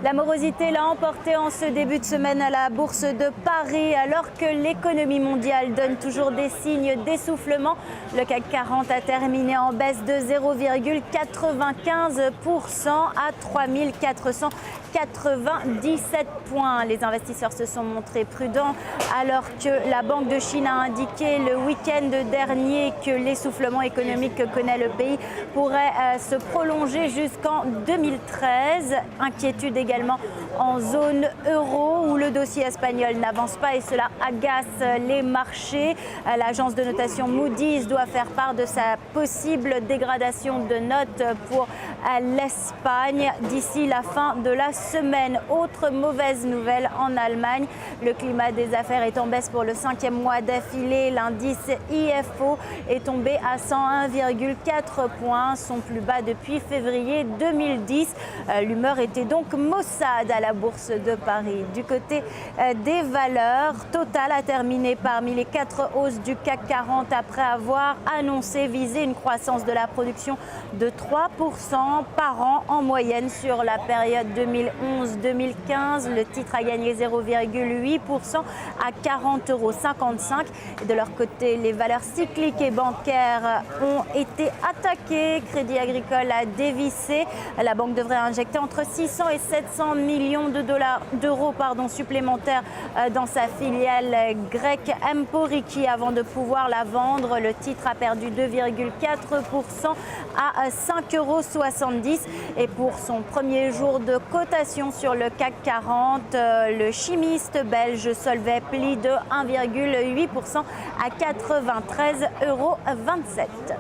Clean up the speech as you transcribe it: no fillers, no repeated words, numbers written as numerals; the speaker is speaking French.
La morosité l'a emporté en ce début de semaine à la Bourse de Paris, alors que l'économie mondiale donne toujours des signes d'essoufflement. Le CAC 40 a terminé en baisse de 0,95% à 3497 points. Les investisseurs se sont montrés prudents alors que la Banque de Chine a indiqué le week-end dernier que l'essoufflement économique que connaît le pays pourrait se prolonger jusqu'en 2013. Inquiétude également en zone euro où le dossier espagnol n'avance pas et cela agace les marchés. L'agence de notation Moody's doit faire part de sa possible dégradation de notes pour l'Espagne d'ici la fin de la semaine. Autre mauvaise nouvelle en Allemagne, le climat des affaires est en baisse pour le 5e mois d'affilée. L'indice IFO est tombé à 101,4 points, son plus bas depuis février 2010. L'humeur était donc maussade à la Bourse de Paris. Du côté des valeurs, Total a terminé parmi les 4 hausses du CAC 40 après avoir annoncé viser une croissance de la production de 3% par an en moyenne sur la période 2011-2015. Le titre a gagné 0,8% à 40,55 €. De leur côté, les valeurs cycliques et bancaires ont été attaquées. Crédit Agricole a dévissé. La banque devrait injecter entre 600 et 700 millions d'euros supplémentaires dans sa filiale grecque Emporiki avant de pouvoir la vendre. Le titre a perdu 2,4% à 5,70 € et pour son premier jour de cotation sur le CAC 40, le chimiste belge Solvay plie de 1,8% à 93,27 €.